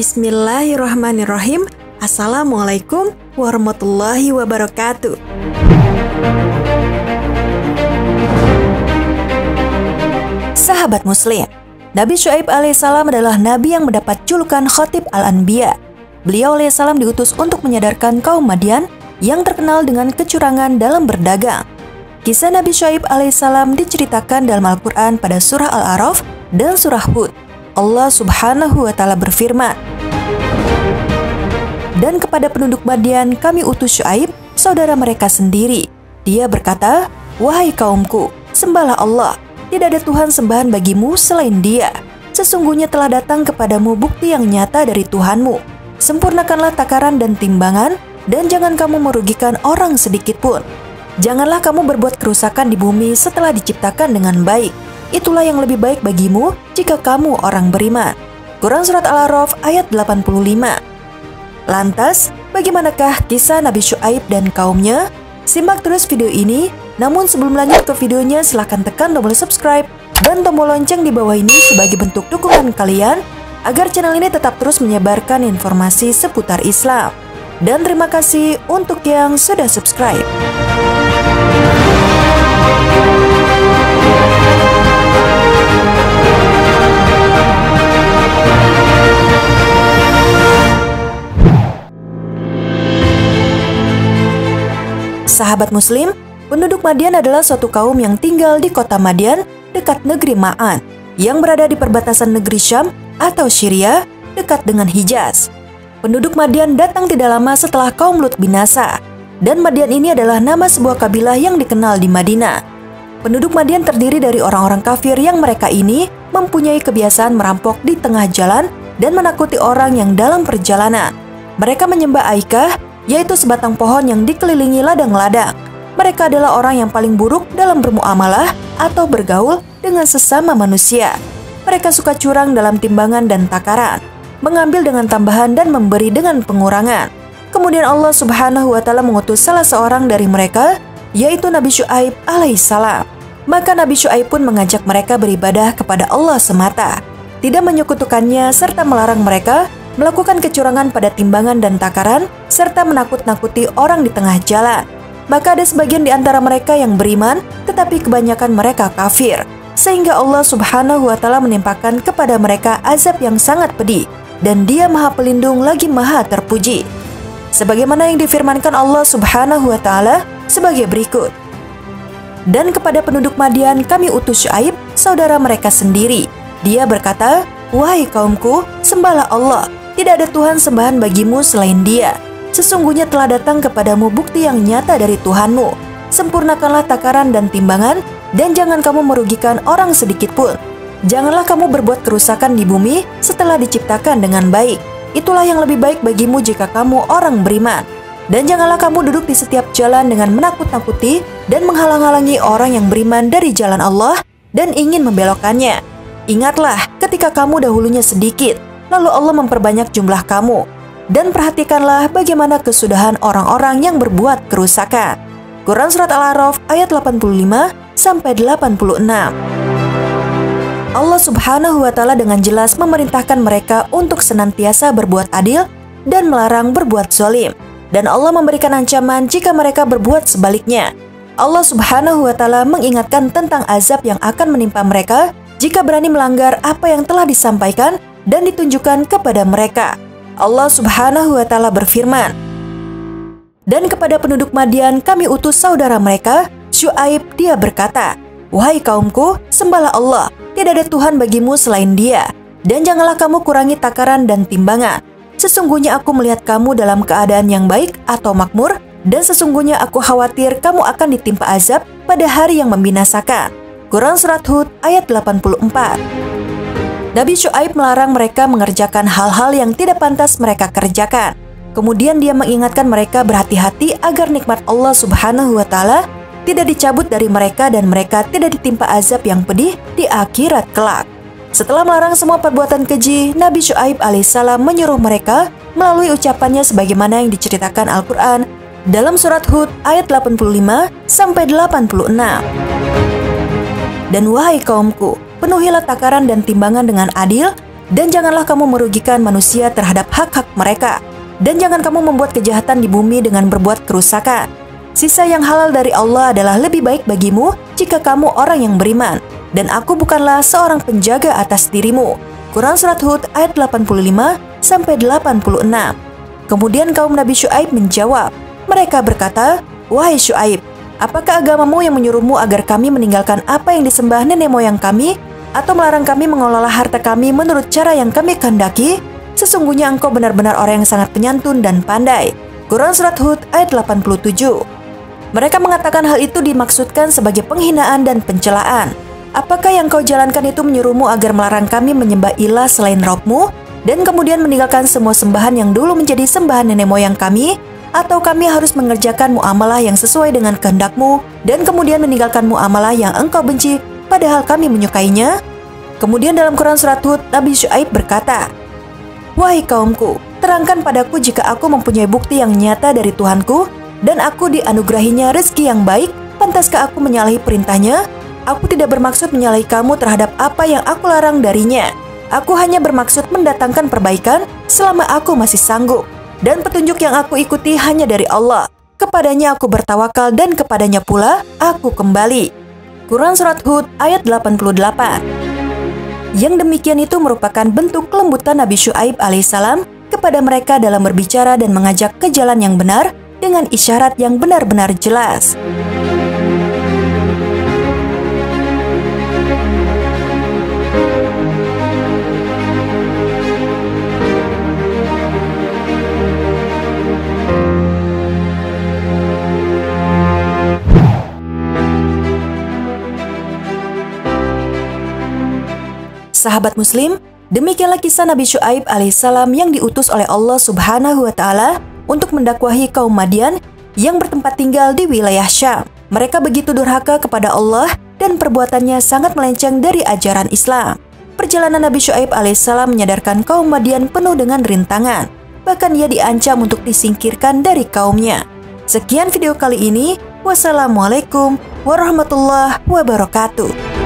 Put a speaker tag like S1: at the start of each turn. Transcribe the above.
S1: Bismillahirrahmanirrahim. Assalamualaikum warahmatullahi wabarakatuh. Sahabat Muslim, Nabi Syuaib alaihissalam adalah nabi yang mendapat julukan Khatib al-Anbiya. Beliau alaihissalam diutus untuk menyadarkan kaum Madian yang terkenal dengan kecurangan dalam berdagang. Kisah Nabi Syuaib alaihissalam diceritakan dalam Al-Quran pada surah Al-A'raf dan surah Hud. Allah Subhanahu wa Ta'ala berfirman, "Dan kepada penduduk Madian kami utus Syuaib, saudara mereka sendiri. Dia berkata, 'Wahai kaumku, sembahlah Allah. Tidak ada Tuhan sembahan bagimu selain Dia. Sesungguhnya telah datang kepadamu bukti yang nyata dari Tuhanmu. Sempurnakanlah takaran dan timbangan, dan jangan kamu merugikan orang sedikit pun. Janganlah kamu berbuat kerusakan di bumi setelah diciptakan dengan baik. Itulah yang lebih baik bagimu jika kamu orang beriman.'" Quran Surat Al-A'raf ayat 85. Lantas, bagaimanakah kisah Nabi Syuaib dan kaumnya? Simak terus video ini, namun sebelum lanjut ke videonya silahkan tekan tombol subscribe dan tombol lonceng di bawah ini sebagai bentuk dukungan kalian agar channel ini tetap terus menyebarkan informasi seputar Islam. Dan terima kasih untuk yang sudah subscribe. Sahabat Muslim, penduduk Madian adalah suatu kaum yang tinggal di kota Madian dekat negeri Ma'an yang berada di perbatasan negeri Syam atau Syria dekat dengan Hijaz. Penduduk Madian datang tidak lama setelah kaum Lut binasa, dan Madian ini adalah nama sebuah kabilah yang dikenal di Madinah. Penduduk Madian terdiri dari orang-orang kafir yang mereka ini mempunyai kebiasaan merampok di tengah jalan dan menakuti orang yang dalam perjalanan. Mereka menyembah Aikah, yaitu sebatang pohon yang dikelilingi ladang-ladang. Mereka adalah orang yang paling buruk dalam bermuamalah atau bergaul dengan sesama manusia. Mereka suka curang dalam timbangan dan takaran, mengambil dengan tambahan dan memberi dengan pengurangan. Kemudian Allah Subhanahu wa Ta'ala mengutus salah seorang dari mereka, yaitu Nabi Syuaib alaihissalam. Maka Nabi Syuaib pun mengajak mereka beribadah kepada Allah semata, tidak menyekutukannya, serta melarang mereka melakukan kecurangan pada timbangan dan takaran, serta menakut-nakuti orang di tengah jalan. Maka ada sebagian di antara mereka yang beriman, tetapi kebanyakan mereka kafir, sehingga Allah Subhanahu wa Ta'ala menimpakan kepada mereka azab yang sangat pedih, dan Dia Maha Pelindung lagi Maha Terpuji. Sebagaimana yang difirmankan Allah Subhanahu wa Ta'ala sebagai berikut, "Dan kepada penduduk Madian kami utus Syuaib, saudara mereka sendiri. Dia berkata, 'Wahai kaumku, sembahlah Allah. Tidak ada Tuhan sembahan bagimu selain Dia. Sesungguhnya telah datang kepadamu bukti yang nyata dari Tuhanmu. Sempurnakanlah takaran dan timbangan, dan jangan kamu merugikan orang sedikit pun. Janganlah kamu berbuat kerusakan di bumi setelah diciptakan dengan baik. Itulah yang lebih baik bagimu jika kamu orang beriman. Dan janganlah kamu duduk di setiap jalan dengan menakut-nakuti dan menghalang-halangi orang yang beriman dari jalan Allah dan ingin membelokkannya. Ingatlah ketika kamu dahulunya sedikit, lalu Allah memperbanyak jumlah kamu. Dan perhatikanlah bagaimana kesudahan orang-orang yang berbuat kerusakan." Quran Surat Al-A'raf ayat 85-86. Allah Subhanahu wa Ta'ala dengan jelas memerintahkan mereka untuk senantiasa berbuat adil dan melarang berbuat zalim. Dan Allah memberikan ancaman jika mereka berbuat sebaliknya. Allah Subhanahu wa Ta'ala mengingatkan tentang azab yang akan menimpa mereka jika berani melanggar apa yang telah disampaikan dan ditunjukkan kepada mereka. Allah Subhanahu wa Ta'ala berfirman, "Dan kepada penduduk Madian kami utus saudara mereka, Syuaib. Dia berkata, 'Wahai kaumku, sembahlah Allah. Tidak ada Tuhan bagimu selain Dia. Dan janganlah kamu kurangi takaran dan timbangan. Sesungguhnya aku melihat kamu dalam keadaan yang baik atau makmur, dan sesungguhnya aku khawatir kamu akan ditimpa azab pada hari yang membinasakan.'" Quran Surat Hud ayat 84. Nabi Syuaib melarang mereka mengerjakan hal-hal yang tidak pantas mereka kerjakan. Kemudian Dia mengingatkan mereka berhati-hati agar nikmat Allah Subhanahu wa Ta'ala tidak dicabut dari mereka dan mereka tidak ditimpa azab yang pedih di akhirat kelak. Setelah melarang semua perbuatan keji, Nabi Syuaib alaihissalam menyuruh mereka melalui ucapannya sebagaimana yang diceritakan Al-Quran dalam surat Hud ayat 85-86. "Dan wahai kaumku, penuhilah takaran dan timbangan dengan adil, Dan janganlah kamu merugikan manusia terhadap hak-hak mereka. Dan jangan kamu membuat kejahatan di bumi dengan berbuat kerusakan. Sisa yang halal dari Allah adalah lebih baik bagimu jika kamu orang yang beriman. Dan aku bukanlah seorang penjaga atas dirimu. Quran Surat Hud ayat 85-86. Kemudian kaum Nabi Syuaib menjawab. Mereka berkata, "Wahai Syuaib, apakah agamamu yang menyuruhmu agar kami meninggalkan apa yang disembah nenek moyang kami, atau melarang kami mengelola harta kami menurut cara yang kami kehendaki? Sesungguhnya engkau benar-benar orang yang sangat penyantun dan pandai." Quran Surat Hud ayat 87. Mereka mengatakan hal itu dimaksudkan sebagai penghinaan dan pencelaan. Apakah yang kau jalankan itu menyuruhmu agar melarang kami menyembah ilah selain Rabbmu, dan kemudian meninggalkan semua sembahan yang dulu menjadi sembahan nenek moyang kami? Atau kami harus mengerjakan muamalah yang sesuai dengan kehendakmu, dan kemudian meninggalkan muamalah yang engkau benci, padahal kami menyukainya? Kemudian dalam Quran Surat Hud, Nabi Syuaib berkata, "Wahai kaumku, terangkan padaku jika aku mempunyai bukti yang nyata dari Tuhanku, dan aku dianugerahinya rezeki yang baik, pantaskah aku menyalahi perintahnya? Aku tidak bermaksud menyalahi kamu terhadap apa yang aku larang darinya. Aku hanya bermaksud mendatangkan perbaikan selama aku masih sanggup. Dan petunjuk yang aku ikuti hanya dari Allah. Kepadanya aku bertawakal dan kepadanya pula aku kembali." Quran Surat Hud ayat 88. Yang demikian itu merupakan bentuk kelembutan Nabi Syuaib alaihissalam kepada mereka dalam berbicara dan mengajak ke jalan yang benar dengan isyarat yang benar-benar jelas. Sahabat Muslim, demikianlah kisah Nabi Syuaib alaihissalam yang diutus oleh Allah Subhanahu wa Ta'ala untuk mendakwahi kaum Madian yang bertempat tinggal di wilayah Syam. Mereka begitu durhaka kepada Allah dan perbuatannya sangat melenceng dari ajaran Islam. Perjalanan Nabi Syuaib alaihissalam menyadarkan kaum Madian penuh dengan rintangan. Bahkan ia diancam untuk disingkirkan dari kaumnya. Sekian video kali ini. Wassalamualaikum warahmatullahi wabarakatuh.